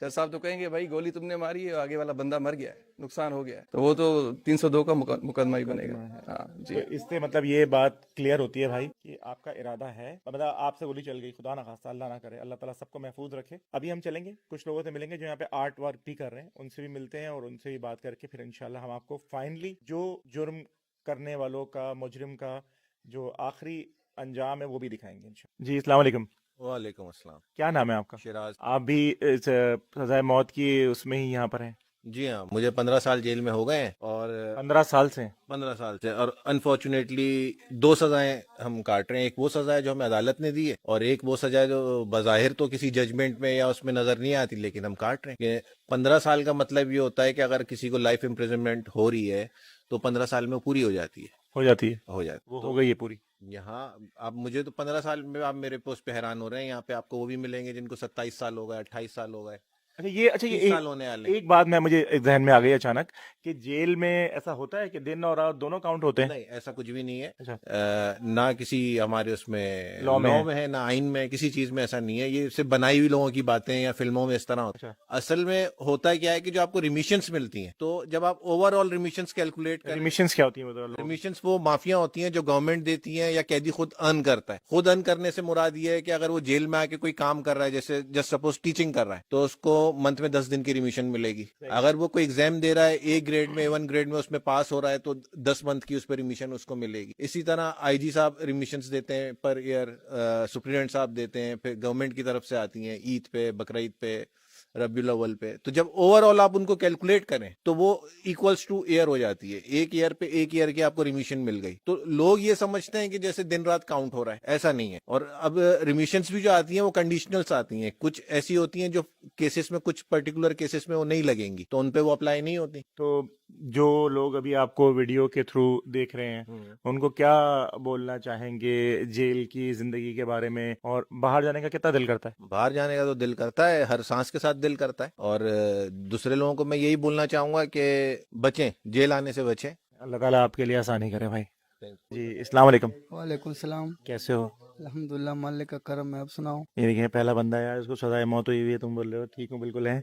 जज साहब तो कहेंगे भाई गोली तुमने मारी है, आगे वाला बंदा मर गया है, नुकसान हो गया है, तो वो तो 302 का मुकदमा ही बनेगा। हाँ जी। तो इससे मतलब ये बात क्लियर होती है भाई कि आपका इरादा है, मतलब आपसे गोली चल गई, खुदा ना खास्ता, अल्लाह ना करे, अल्लाह ताला सबको महफूज रखे। अभी हम चलेंगे, कुछ लोगों से मिलेंगे जो यहाँ पे आर्ट वर्क भी कर रहे हैं, उनसे भी मिलते हैं और उनसे भी बात करके फिर इंशाल्लाह हम आपको फाइनली जो जुर्म करने वालों का, मुजरिम का जो आखिरी अंजाम है वो भी दिखाएंगे इंशाल्लाह। जी अस्सलाम वालेकुम। वालेकुम अस्सलाम। क्या नाम है आपका? शिराज। आप भी इस सजाए मौत की उसमें ही यहाँ पर हैं? जी हाँ, मुझे 15 साल जेल में हो गए हैं, और 15 साल से? 15 साल से, और अनफॉर्चुनेटली 2 सजाएं हम काट रहे हैं। एक वो सजा है जो हमें अदालत ने दी है, और एक वो सजा है जो बज़ाहिर तो किसी जजमेंट में या उसमें नजर नहीं आती, लेकिन हम काट रहे हैं। 15 साल का मतलब ये होता है कि अगर किसी को लाइफ इम्प्रिजनमेंट हो रही है तो 15 साल में पूरी हो जाती है। वो हो गई है पूरी। यहाँ अब मुझे तो 15 साल में, आप मेरे पोस्ट पे हैरान हो रहे हैं, यहाँ पे आपको वो भी मिलेंगे जिनको 27 साल हो गए, 28 साल हो गए, अच्छा ये 30 साल होने वाले। एक बात मैं मुझे जहन में आ गई अचानक कि जेल में ऐसा होता है कि दिन और रात दोनों काउंट होते हैं? नहीं, ऐसा कुछ भी नहीं है। अच्छा। ना किसी हमारे उसमें लॉ में है, ना आइन में, किसी चीज में ऐसा नहीं है। ये सिर्फ बनाई हुई लोगों की बातें या फिल्मों में इस तरह होता है। असल में होता क्या है कि जो आपको रिमिशंस मिलती हैं, तो जब आप ओवरऑल रिमिशंस कैलकुलेट करें, रिमिशंस क्या होती है? रिमिशंस वो माफिया होती हैं जो गवर्नमेंट देती है या कैदी खुद अर्न करता है। खुद अर्न करने से मुराद ये है कि अगर वो जेल में आके कोई काम कर रहा है, जैसे जस्ट सपोज टीचिंग कर रहा है, तो उसको मंथ में 10 दिन की रिमिशन मिलेगी। अगर वो कोई एग्जाम दे रहा है ए ग्रेड में, 1 ग्रेड में, उसमें पास हो रहा है, तो 10 मंथ की उस पर रिमिशन उसको मिलेगी। इसी तरह आईजी साहब रिमिशंस देते हैं पर ईयर, सुप्रीडेंट साहब देते हैं, फिर गवर्नमेंट की तरफ से आती हैं ईद पे, बकरीद पे, रबीउल अव्वल पे। तो जब ओवरऑल आप उनको कैलकुलेट करें तो वो इक्वल्स टू ईयर हो जाती है। एक ईयर पे एक ईयर की आपको रिमिशन मिल गई। तो लोग ये समझते हैं कि जैसे दिन रात काउंट हो रहा है, ऐसा नहीं है। और अब रिमिशंस भी जो आती हैं वो कंडीशनल्स आती हैं। कुछ ऐसी होती हैं जो केसेस में, कुछ पर्टिकुलर केसेस में वो नहीं लगेंगी, तो उन पे वो अप्लाई नहीं होती। तो जो लोग अभी आपको वीडियो के थ्रू देख रहे हैं उनको क्या बोलना चाहेंगे जेल की जिंदगी के बारे में, और बाहर जाने का कितना दिल करता है? बाहर जाने का तो दिल करता है, हर सांस के साथ दिल करता है। और दूसरे लोगों को मैं यही बोलना चाहूंगा कि बचें, जेल आने से बचें। अल्लाह ताला आपके लिए आसानी करे भाई। जी अस्सलाम वालेकुम, वालेकुम सलाम। कैसे हो? अल्हम्दुलिल्लाह, मालिक का करम है। आप सुनाओ। ये देखिए पहला बंदा है यार, इसको सजाए मौत हुई हुई है, तुम बोल रहे हो ठीक हूँ बिल्कुल है।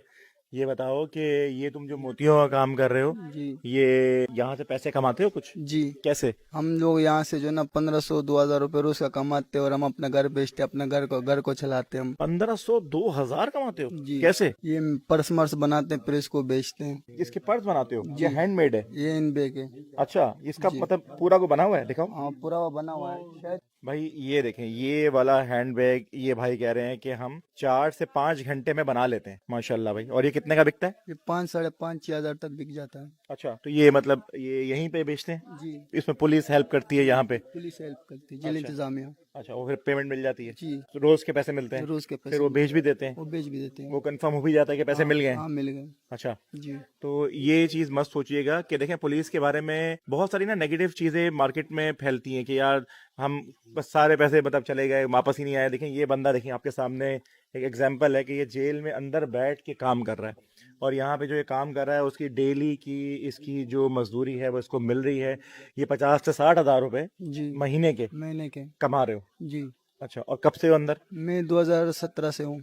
ये बताओ कि ये तुम जो मोतियों का काम कर रहे हो, जी ये यहाँ से पैसे कमाते हो कुछ? जी, कैसे? हम लोग यहाँ से जो है ना 1500-2000 रुपये रोज का कमाते हैं और हम अपना घर बेचते, अपने घर को चलाते हैं हम। 1500-2000 कमाते हो? जी। कैसे? ये पर्स मर्स बनाते हैं, फिर इसको बेचते हैं। इसके पर्स बनाते हो? ये हैंडमेड है? ये इन बैग है। अच्छा, इसका जी। मतलब पूरा को बना हुआ है, दिखाओ हाँ, पूरा वो बना हुआ है शायद। भाई। ये देखें, ये वाला हैंड बैग ये भाई कह रहे हैं कि हम 4 से 5 घंटे में बना लेते हैं, माशाल्लाह भाई। और ये कितने का बिकता है? ये 5-5.5-6 हज़ार तक बिक जाता है। अच्छा, तो ये मतलब ये यहीं पे बेचते हैं? जी, इसमें पुलिस हेल्प करती है यहाँ पे? पुलिस हेल्प करती है, जेल इंतजामिया। अच्छा, वो फिर पेमेंट मिल जाती है? जी, तो रोज के पैसे मिलते हैं? रोज के फिर पैसे वो भेज भी देते हैं? वो बेच भी देते हैं। वो कंफर्म हो भी जाता है कि पैसे मिल गए हैं? हाँ, मिल गए। अच्छा, जी तो ये चीज मत सोचिएगा कि देखें पुलिस के बारे में बहुत सारी ना नेगेटिव चीजें मार्केट में फैलती हैं कि यार हम बस सारे पैसे मतलब चले गए, वापस ही नहीं आए। देखें ये बंदा, देखें आपके सामने एक एग्जांपल है कि ये जेल में अंदर बैठ के काम कर रहा है, और यहाँ पे जो ये काम कर रहा है उसकी डेली की इसकी जो मजदूरी है वो इसको मिल रही है। ये 50 से 60 हज़ार रुपए जी, महीने के महीने के। कमा रहे हो? जी, अच्छा, और कब से हो अंदर? मैं 2017 से हूँ।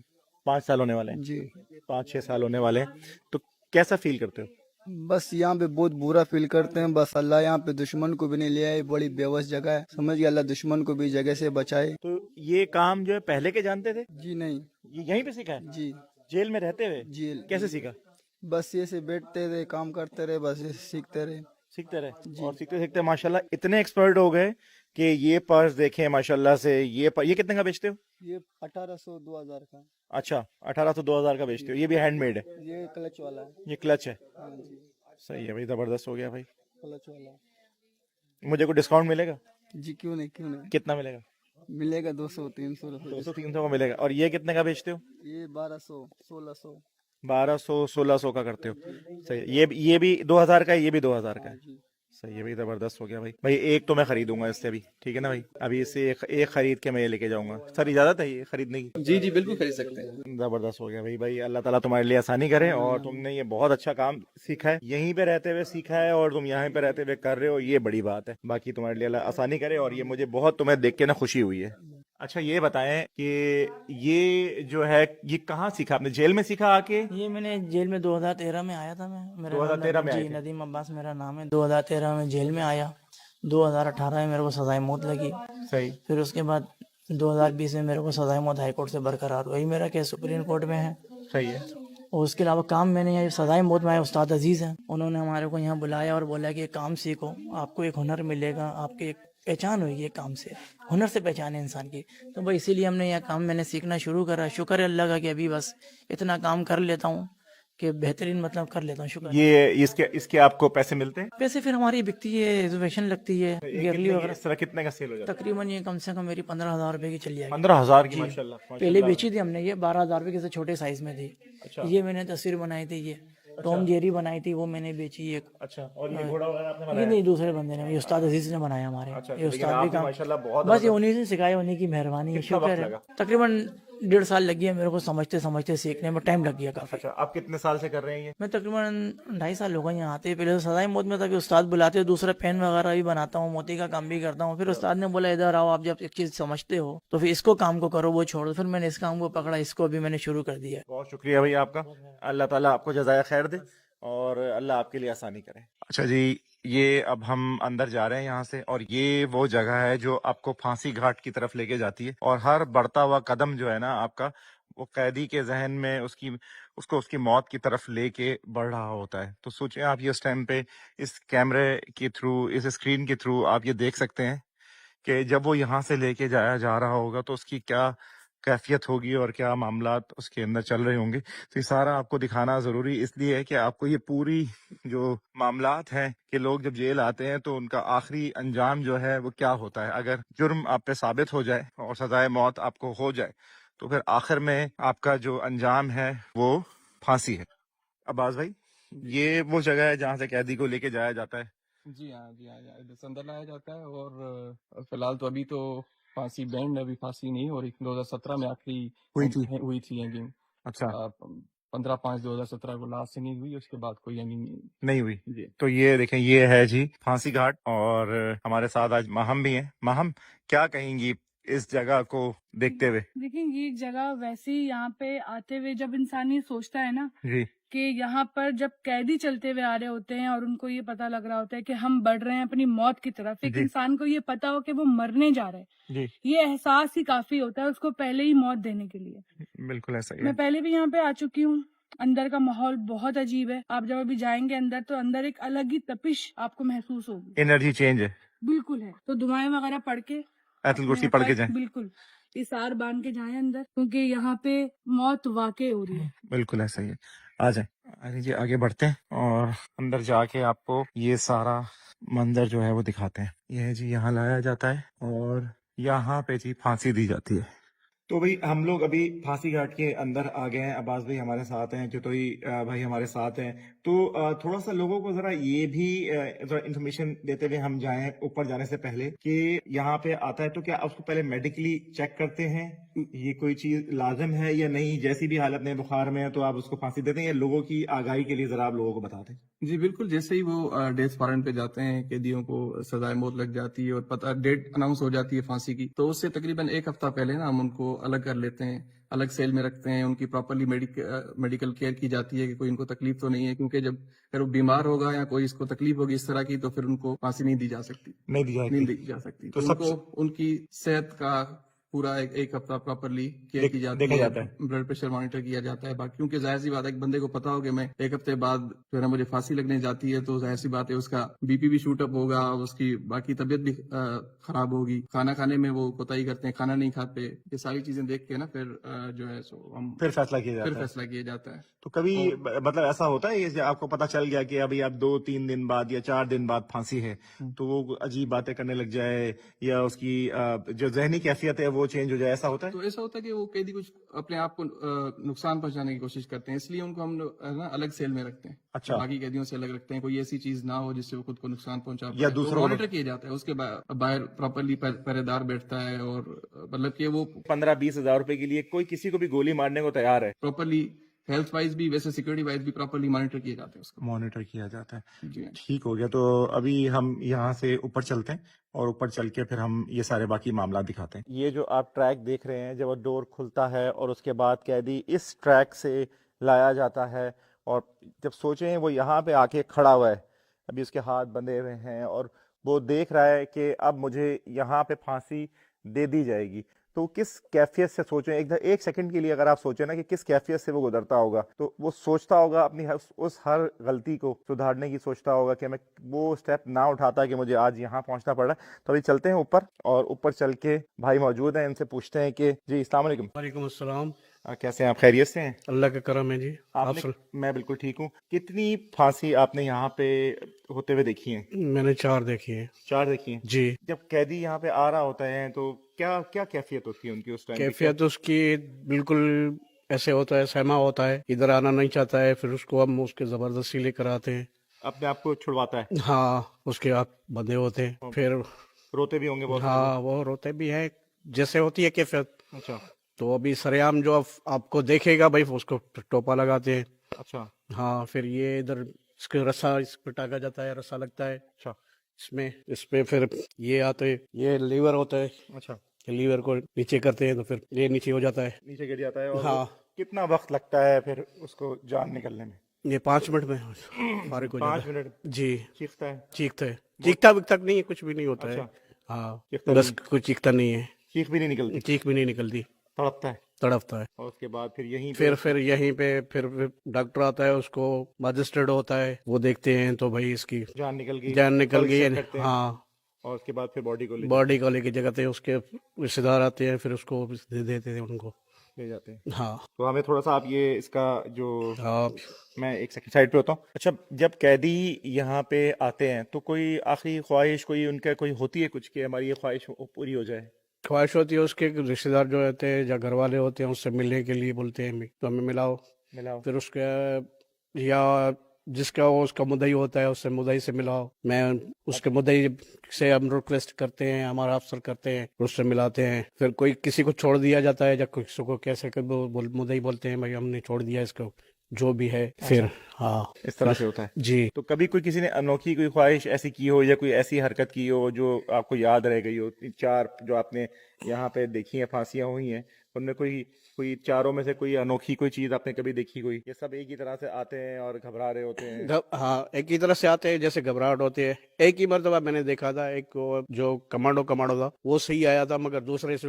5 साल होने वाले हैं? जी, 5-6 साल होने वाले हैं। तो कैसा फील करते हो? बस यहाँ पे बहुत बुरा फील करते हैं। बस अल्लाह यहाँ पे दुश्मन को भी नहीं ले आए, बड़ी बेबस जगह है, समझ गया। अल्लाह दुश्मन को भी जगह से बचाए। तो ये काम जो है पहले के जानते थे? जी नहीं। ये यहीं पे सीखा है? जी, जेल में रहते हुए? जेल कैसे सीखा? बस ये से बैठते रहे, काम करते रहे, बस ऐसे सीखते रहे। सीखते रहे, और सीखते सीखते माशाल्लाह इतने एक्सपर्ट हो गए कि ये पर्स देखें माशाल्लाह से। ये कितने का बेचते हो? ये 1800-2000 का। अच्छा, 1800-2000 का बेचते हो। ये भी हैंडमेड है? ये क्लच वाला है। ये क्लच है? हाँ जी, सही है भाई, जबरदस्त हो गया भाई। क्लच वाला। मुझे कोई डिस्काउंट मिलेगा? जी क्यों नहीं, क्यों नहीं, कितना मिलेगा? मिलेगा 200-300 रुपये। 200-300 का मिलेगा। और ये कितने का बेचते हो? ये 1200-1600। 1200-1600 का करते हो? सही है। ये भी 2000 का है, ये भी 2000 का है? सही है भाई, जबरदस्त हो गया भाई। भाई एक तो मैं खरीदूंगा इससे अभी, ठीक है ना भाई? अभी इससे एक खरीद के मैं ये लेके जाऊंगा। सर इजाजत है ये खरीदने की? जी जी बिल्कुल खरीद सकते हैं। जबरदस्त हो गया भाई। भाई अल्लाह ताला तुम्हारे लिए आसानी करे, और तुमने ये बहुत अच्छा काम सीखा है, यहीं पे रहते हुए सीखा है, और तुम यहाँ पे रहते हुए कर रहे हो, ये बड़ी बात है। बाकी तुम्हारे लिए अल्लाह आसानी करे, और ये मुझे बहुत तुम्हें देख के ना खुशी हुई है। अच्छा ये बताएं कि ये जो है ये कहाँ सीखा आपने? जेल में सीखा आके? ये मैंने जेल में 2013 में आया था। मैं 2013 में आए जी, थे? नदीम अब्बास मेरा नाम है। 2013 में जेल में आया। 2018 में मेरे को सजाए मौत लगी। सही। फिर उसके बाद 2020 में मेरे को सजाए मौत हाई कोर्ट से बरकरार हुई। मेरा केस सुप्रीम कोर्ट में है। सही है। और उसके अलावा काम मैंने यहाँ सजाए मौत में आया, उस्ताद अजीज़ हैं, उन्होंने हमारे को यहाँ बुलाया और बोला कि ये काम सीखो, आपको एक हुनर मिलेगा, आपकी एक पहचान होगी एक काम से, हुनर से पहचान है इंसान की। तो भाई इसीलिए हमने यह काम मैंने सीखना शुरू करा। शुक्र है अल्लाह का कि अभी बस इतना काम कर लेता हूँ कि बेहतरीन मतलब कर लेता हूँ। शुक्र है। ये इसके आपको पैसे मिलते हैं? पैसे फिर हमारी बिकती है, रिजर्वेशन लगती है, गिरली वगैरह। इस तरह कितने का सेल हो जाता है? तकरीबन ये कम से कम मेरी 15,000 रुपए की चली जाएगी। 15,000 की? माशाल्लाह। पहले बेची थी हमने, ये 12,000 रुपए की छोटे साइज में थी। ये मैंने तस्वीर बनाई थी, ये टॉम जेरी बनाई थी, वो मैंने बेची एक। अच्छा, और ये घोड़ा वगैरह आपने ये बनाया? नहीं, दूसरे बंदे ने, ये उस्ताद अजीज ने बनाया हमारे। अच्छा, ये लेकिन उस्ताद भी आपने काम माशाल्लाह बहुत बस ये उन्हीं से सिखाया, उन्हीं की मेहरबानी है, कितना शुक्र वक्त है। लगा? तकरीबन 1.5 साल लग गया मेरे को, समझते समझते सीखने में टाइम लग गया काफी। अच्छा, आप कितने साल से कर रहे हैं ये? मैं तकरीबन 2.5 साल हो गए यहाँ आते। पहले तो सजाई मौत में था कि उस्ताद बुलाते, दूसरा पेन वगैरह भी बनाता हूँ, मोती का काम भी करता हूँ। फिर उस्ताद ने बोला इधर आओ, आप जब एक चीज समझते हो तो फिर इसको काम को करो, वो छोड़ो। फिर मैंने इस काम को पकड़ा, इसको अभी मैंने शुरू कर दिया। बहुत शुक्रिया भाई आपका, अल्लाह ताला आपको जज़ाए खैर दे और अल्लाह आपके लिए आसानी करे। अच्छा जी, ये अब हम अंदर जा रहे हैं यहाँ से, और ये वो जगह है जो आपको फांसी घाट की तरफ लेके जाती है, और हर बढ़ता हुआ कदम जो है ना आपका, वो कैदी के जहन में उसकी मौत की तरफ लेके बढ़ रहा होता है। तो सोचिए आप ये उस टाइम पे इस कैमरे के थ्रू, इस स्क्रीन के थ्रू आप ये देख सकते हैं कि जब वो यहाँ से लेके जाया जा रहा होगा तो उसकी क्या कैफियत होगी और क्या मामलात उसके अंदर चल रहे होंगे। तो ये सारा आपको दिखाना ज़रूरी इसलिए है कि आपको ये पूरी जो मामलात हैं कि लोग जब जेल आते हैं तो उनका आखिरी अंजाम जो है वो क्या होता है। अगर जुर्म आप पे साबित हो जाए और सजाए मौत आपको हो जाए तो फिर आखिर में आपका जो अंजाम है वो फांसी है। अब्बास भाई, یہ وہ جگہ ہے جہاں سے قیدی کو لیके جایا جاتا ہے. جی ہاں ادھر سے اندر لایا جاتا ہے اور فی الحال تو ابھی تو پھانسی بینڈ ابھی پھانسی نہیں ہو رہی. 2017 میں آخری ہوئی تھی ہینگنگ. اچھا 15/5/2017 کو لاسٹ نہیں ہوئی, اس کے بعد کوئی ہینگنگ نہیں ہوئی. جی. تو یہ دیکھیں یہ ہے جی پھانسی گھاٹ, اور ہمارے ساتھ آج ماہم بھی ہیں. ماہم کیا کہیں گی اس جگہ کو دیکھتے ہوئے؟ دیکھیں یہ جگہ ویسی یہاں پہ آتے ہوئے جب انسان یہ سوچتا ہے نا جی کہ یہاں پر جب قیدی چلتے ہوئے آ رہے ہوتے ہیں اور ان کو یہ پتا لگ رہا ہوتا ہے کہ ہم بڑھ رہے ہیں اپنی موت کی طرف, ایک جی. انسان کو یہ پتا ہو کہ وہ مرنے جا رہے ہیں, جی یہ احساس ہی کافی ہوتا ہے اس کو پہلے ہی موت دینے کے لیے. بالکل ایسا ہی میں ہے. پہلے بھی یہاں پہ آ چکی ہوں. اندر کا ماحول بہت عجیب ہے. آپ جب ابھی جائیں گے اندر تو اندر ایک الگ ہی تپش آپ کو محسوس ہوگی. انرجی چینج ہے. بالکل ہے. تو دعائیں وغیرہ پڑھ کے ایت الکرسی پڑھ کے جائیں. بالکل اثار باندھ کے جائیں اندر, کیونکہ یہاں پہ موت واقع ہو رہی ہے. بالکل ایسا ہی ہے. آ جائیں. ارے جی آگے بڑھتے ہیں اور اندر جا کے آپ کو یہ سارا منظر جو ہے وہ دکھاتے ہیں. یہ ہے جی یہاں لایا جاتا ہے اور یہاں پہ جی پھانسی دی جاتی ہے. تو بھائی ہم لوگ ابھی پھانسی گھاٹ کے اندر آ گئے ہیں. عباس بھائی ہمارے ساتھ ہیں, چتوئی بھائی ہمارے ساتھ ہیں. تو تھوڑا سا لوگوں کو ذرا یہ بھی ذرا انفارمیشن دیتے ہوئے ہم جائیں اوپر جانے سے پہلے کہ یہاں پہ آتا ہے تو کیا اس کو پہلے میڈیکلی چیک کرتے ہیں, یہ کوئی چیز لازم ہے یا نہیں, جیسی بھی حالت میں بخار میں ہے تو آپ اس کو پھانسی دیتے ہیں, یا لوگوں کی آگاہی کے لیے ذرا آپ لوگوں کو بتا دیں. جی بالکل, جیسے ہی وہ ڈیتھ وارنٹ پہ جاتے ہیں قیدیوں کو سزائے موت لگ جاتی ہے اور پتہ ڈیٹ اناؤنس ہو جاتی ہے پھانسی کی, تو اس سے تقریباً 1 ہفتہ پہلے نا ہم ان کو الگ کر لیتے ہیں, الگ سیل میں رکھتے ہیں. ان کی پراپرلی میڈیکل کیئر کی جاتی ہے کہ کوئی ان کو تکلیف تو نہیں ہے, کیونکہ جب اگر وہ بیمار ہوگا یا کوئی اس کو تکلیف ہوگی اس طرح کی تو پھر ان کو پھانسی نہیں دی جا سکتی. تو ان کو ان کی صحت کا پورا ایک ہفتہ پراپرلی کیئر کی جاتی ہے, بلڈ پریشر مانیٹر کیا جاتا ہے. باقی کیونکہ ظاہر سی بات ہے ایک بندے کو پتا ہو کہ میں 1 ہفتے بعد جو ہے نا مجھے پھانسی لگنے جاتی ہے, تو ظاہر سی بات ہے اس کا بی پی بھی شوٹ اپ ہوگا, اس کی باقی طبیعت بھی خراب ہوگی. کھانا کھانے میں وہ کوتاہی کرتے ہیں, کھانا نہیں کھاتے. یہ ساری چیزیں دیکھ کے نا پھر جو ہے سو ہم پھر فیصلہ کیا جاتا ہے. تو کبھی مطلب ایسا ہوتا ہے کہ آپ کو پتا چل گیا کہ ابھی آپ 2-3 دن بعد یا 4 دن بعد پھانسی ہے, تو وہ عجیب باتیں کرنے لگ جائے یا اس کی جو ذہنی کیفیت ہے وہ چینج ہو جائے, ایسا ہوتا ہے؟ تو ایسا ہوتا ہے کہ وہ قیدی کچھ اپنے آپ کو نقصان پہنچانے کی کوشش کرتے ہیں, اس لیے ان کو ہم الگ سیل میں رکھتے ہیں. اچھا. باقی قیدیوں سے الگ رکھتے ہیں, کوئی ایسی چیز نہ ہو جس سے وہ خود کو نقصان پہنچا یا پائے. دوسروں تو مانیٹر کیا جاتا ہے, اس کے باہر پراپرلی پہرے دار بیٹھتا ہے, اور مطلب کہ وہ 15-20 ہزار روپے کے لیے کوئی کسی کو بھی گولی مارنے کو تیار ہے. پراپرلی ہیلتھ وائز بھی ویسے سیکورٹی وائز بھی پراپرلی مانیٹر کیا جاتا ہے, اس کو مانیٹر کیا جاتا ہے. جی ٹھیک ہو گیا. تو ابھی ہم یہاں سے اوپر چلتے ہیں اور اوپر چل کے پھر ہم یہ سارے باقی معاملات دکھاتے ہیں. یہ جو آپ ٹریک دیکھ رہے ہیں, جب وہ ڈور کھلتا ہے اور اس کے بعد قیدی اس ٹریک سے لایا جاتا ہے, اور جب سوچیں وہ یہاں پہ آ کے کھڑا ہوا ہے, ابھی اس کے ہاتھ بندھے ہوئے ہیں اور وہ دیکھ رہا ہے کہ اب مجھے یہاں پہ پھانسی دے دی جائے گی, تو کس کیفیت سے سوچیں, ایک سیکنڈ کے لیے اگر آپ سوچیں نا کہ کس کیفیت سے وہ گزرتا ہوگا, تو وہ سوچتا ہوگا اپنی اس ہر غلطی کو سدھارنے کی سوچتا ہوگا کہ میں وہ سٹیپ نہ اٹھاتا کہ مجھے آج یہاں پہنچنا پڑ رہا ہے. تو ابھی چلتے ہیں اوپر, اور اوپر چل کے بھائی موجود ہیں, ان سے پوچھتے ہیں کہ جی السلام علیکم. وعلیکم السلام. کیسے ہیں آپ, خیریت سے ہیں؟ اللہ کا کرم ہے جی. آپ نے, میں بالکل ٹھیک ہوں. کتنی پھانسی آپ نے یہاں پہ ہوتے ہوئے دیکھی ہیں؟ میں نے 4 دیکھی ہیں. 4 دیکھی ہیں جی. جب قیدی یہاں پہ آ رہا ہوتا ہے تو کیا کیفیت ہوتی ہے ان کی اس ٹائم؟ کیفیت اس کی بالکل ایسے ہوتا ہے, سہما ہوتا ہے, ادھر آنا نہیں چاہتا ہے, پھر اس کو ہم اس کے زبردستی لے کر آتے ہیں, اپنے آپ کو چھڑواتا ہے. ہاں, اس کے آپ بندے ہوتے ہیں, پھر روتے بھی ہوں گے بہت. ہاں وہ روتے بھی ہیں جیسے ہوتی ہے کیفیت. اچھا. تو ابھی سریعام جو آپ کو دیکھے گا بھائی اس کو ٹوپا لگاتے ہیں. اچھا. ہاں, پھر یہ ادھر اس کے رسا اس پہ ٹاکا جاتا ہے, رسا لگتا ہے. اچھا. اس پہ پھر یہ آتے, یہ لیور ہوتا ہے. اچھا. لیور کو نیچے کرتے ہیں تو پھر یہ نیچے ہو جاتا ہے, نیچے گر جاتا ہے. اور ہاں. کتنا وقت لگتا ہے پھر اس کو جان نکلنے میں؟ یہ 5 منٹ میں فارغ ہو جاتا ہے. 5 منٹ. جی. چیختا ہے؟ چیختا وکتا نہیں ہے, کچھ بھی نہیں ہوتا ہے. ہاں, بس کچھ چیختا نہیں ہے, چیخ بھی نہیں نکلتی؟ چیخ بھی نہیں نکلتی, تڑپتا ہے. اور اس کے بعد پھر یہیں پہ پھر ڈاکٹر آتا ہے, اس کو مجسٹریٹ ہوتا ہے, وہ دیکھتے ہیں تو بھائی اس کی جان نکل گئی. ہاں. اور اس کے بعد پھر باڈی کو لے کے جگہ اس کے رشتے دار آتے ہیں, پھر اس کو دے دیتے ہیں, ان کو لے جاتے ہیں. ہاں. تو ہمیں تھوڑا سا آپ یہ اس کا جو, میں ایک سیکنڈ سائڈ پہ ہوتا ہوں. اچھا, جب قیدی یہاں پہ آتے ہیں تو کوئی آخری خواہش کوئی ان کا کوئی ہوتی ہے کچھ کہ ہماری یہ خواہش پوری ہو جائے؟ خواہش ہوتی ہے اس کے رشتے دار جو ہوتے ہیں یا گھر والے ہوتے ہیں, اس سے ملنے کے لیے بولتے ہیں تو ہمیں ملاؤ. پھر اس کے یا जिसका वो उसका मुद्दई होता है उससे मुद्दई से मिलाओ, मैं उसके मुद्दई से हम रिक्वेस्ट करते हैं, हमारा अफसर करते हैं, उससे मिलाते हैं। फिर कोई किसी को छोड़ दिया जाता है, या किसी को कैसे मुद्दई बोलते हैं भाई हमने छोड़ दिया इसको, जो भी है। फिर हाँ इस तरह से होता है जी। तो कभी कोई किसी ने अनोखी कोई ख्वाहिश ऐसी की हो या कोई ऐसी हरकत की हो जो आपको याद रह गई हो? चार जो आपने यहाँ पे देखी है फांसियां हुई हैं, उनमें कोई कोई चारों में से कोई अनोखी कोई चीज आपने कभी देखी? कोई ये सब एक ही तरह से आते हैं और घबरा रहे होते हैं? हाँ, एक ही तरह से आते हैं, जैसे घबराहट होती है। एक ही मर्तबा मैंने देखा था, एक वो जो कमांडो था वो सही आया था, मगर दूसरे से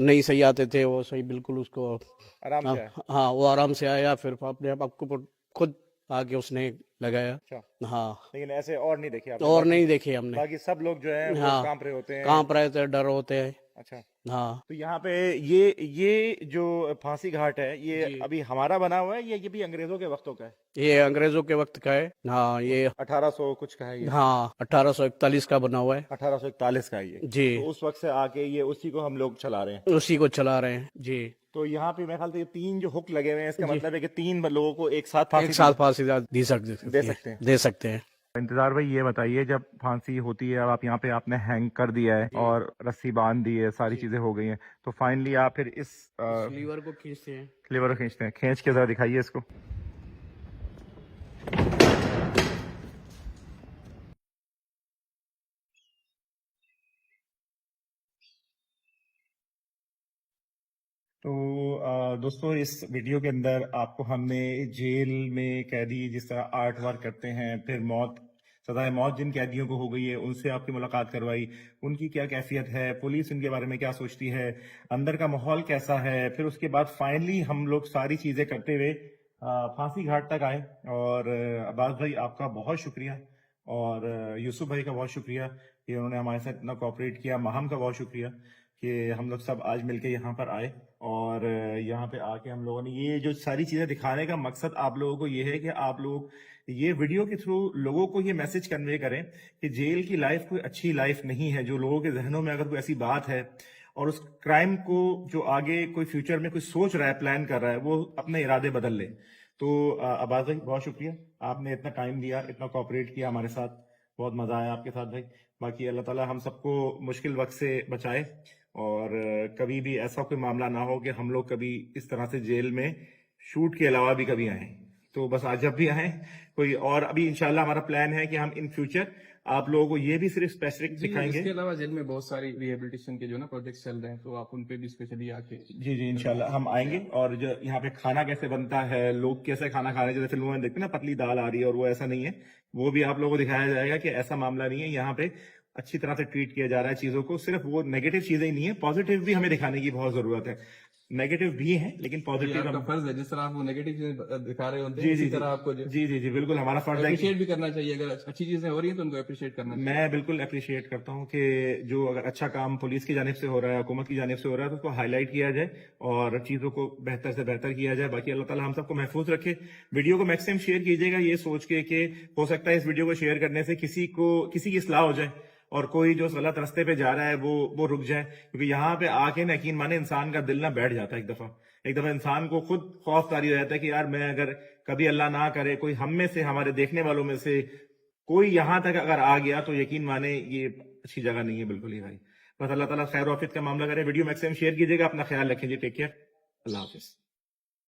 नहीं सही आते थे, वो सही बिल्कुल उसको आराम से आए? हाँ वो आराम से आया, फिर अपने आपको खुद आके उसने लगाया। अच्छा। हाँ, लेकिन ऐसे और नहीं देखे आपने? और नहीं देखे हमने। बाकी सब लोग जो है वो हाँ, कांप रहे होते हैं? कांप रहे थे, डर होते हैं। अच्छा। हाँ तो यहाँ पे ये जो फांसी घाट है ये जी। अभी हमारा बना हुआ है या ये भी अंग्रेजों के वक्तों का है? ये अंग्रेजों के वक्त का है। हाँ ये 1800 कुछ का है ये? हाँ 1841 का बना हुआ है 1841 का है ये? जी। तो उस वक्त से आके ये उसी को हम लोग चला रहे हैं? उसी को चला रहे हैं जी। तो यहाँ पे मेरे ख्याल से ये 3 जो हुक लगे हुए हैं, इसका जी। मतलब है कि 3 लोगों को एक साथ एक साथ फांसी दे सकते हैं। इंतजार भाई ये बताइए, जब फांसी होती है, अब आप यहाँ पे आपने हैंग कर दिया है और रस्सी बांध दी है, सारी चीजें हो गई हैं, तो फाइनली आप फिर इस लीवर को खींचते हैं। लीवर को खींचते हैं। खींच के जरा दिखाइए इसको। तो दोस्तों इस वीडियो के अंदर आपको हमने जेल में कैदी जिस तरह आर्ट वर्क करते हैं, फिर सजाए मौत जिन कैदियों को हो गई है उनसे आपकी मुलाकात करवाई, उनकी क्या कैफियत है, पुलिस उनके बारे में क्या सोचती है, अंदर का माहौल कैसा है, फिर उसके बाद फाइनली हम लोग सारी चीजें करते हुए फांसी घाट तक आए। और अब्बास भाई आपका बहुत शुक्रिया, और यूसुफ भाई का बहुत शुक्रिया कि उन्होंने हमारे साथ इतना कोऑपरेट किया। महम का बहुत शुक्रिया कि हम लोग सब आज मिलके यहाँ पर आए, और यहाँ पे आके हम लोगों ने ये जो सारी चीजें दिखाने का मकसद आप लोगों को ये है कि आप लोग ये वीडियो के थ्रू लोगों को ये मैसेज कन्वे करें कि जेल की लाइफ कोई अच्छी लाइफ नहीं है। जो लोगों के जहनों में अगर कोई ऐसी बात है और उस क्राइम को जो आगे कोई फ्यूचर में कोई सोच रहा है, प्लान कर रहा है, वो अपने इरादे बदल ले। तो अब्बास भाई बहुत शुक्रिया, आपने इतना टाइम दिया, इतना कोऑपरेट किया हमारे साथ, बहुत मजा आया आपके साथ भाई। बाकी अल्लाह ताला हम सबको मुश्किल वक्त से बचाए, और कभी भी ऐसा कोई मामला ना हो कि हम लोग कभी इस तरह से जेल में शूट के अलावा भी कभी आए। तो बस आज जब भी आए कोई, और अभी इंशाल्लाह हमारा प्लान है कि हम इन फ्यूचर आप लोगों को ये भी सिर्फ स्पेसिफिक दिखाएंगे। इसके अलावा जेल में बहुत सारी रिहेबिलिटेशन के जो ना प्रोजेक्ट चल रहे हैं, तो आप उन पे भी स्पेशली आके जी जी इंशाल्लाह हम आएंगे। और जो यहाँ पे खाना कैसे बनता है, लोग कैसे खाना खा रहे हैं, जैसे फिल्मों में देखते हैं ना पतली दाल आ रही है, और वो ऐसा नहीं है, वो भी आप लोगों को दिखाया जाएगा कि ऐसा मामला नहीं है। यहाँ पे अच्छी तरह से ट्रीट किया जा रहा है चीजों को, सिर्फ वो नेगेटिव चीजें ही नहीं है, पॉजिटिव भी हमें दिखाने की बहुत जरूरत है। नेगेटिव भी है लेकिन पॉजिटिव आपका फर्ज है, जिस तरह आप वो नेगेटिव चीजें दिखा रहे होते जी हैं जी इसी तरह आपको जी जी जी बिल्कुल हमारा फर्ज है। अप्रिशिएट भी करना चाहिए, अगर अच्छी चीजें हो रही हैं तो उनको अप्रिशिएट करना चाहिए। मैं बिल्कुल अप्रिशिएट करता हूँ कि जो अगर अच्छा काम पुलिस की जानिब से हो रहा है, हुकूमत की जानिब से हो रहा है, तो उसको हाईलाइट किया जाए और चीजों को बेहतर से बेहतर किया जाए। बाकी अल्लाह ताला हम सबको महफूज रखे। वीडियो को मैक्सिमम शेयर कीजिएगा, ये सोच के कि हो सकता है इस वीडियो को शेयर करने से किसी की इस्लाह हो जाए और कोई जो गलत रास्ते पे जा रहा है वो रुक जाए। क्योंकि यहाँ पे आके ना यकीन माने इंसान का दिल ना बैठ जाता है। एक दफा इंसान को खुद खौफ तारी हो जाता है कि यार मैं अगर कभी अल्लाह ना करे कोई हम में से, हमारे देखने वालों में से कोई यहाँ तक अगर आ गया, तो यकीन माने ये अच्छी जगह नहीं है बिल्कुल ही भाई। बस अल्लाह ताला खैर औफियत का मामला करे। वीडियो मैक्सिमम शेयर कीजिएगा, अपना ख्याल रखें जी, टेक केयर, अल्लाह हाफिज।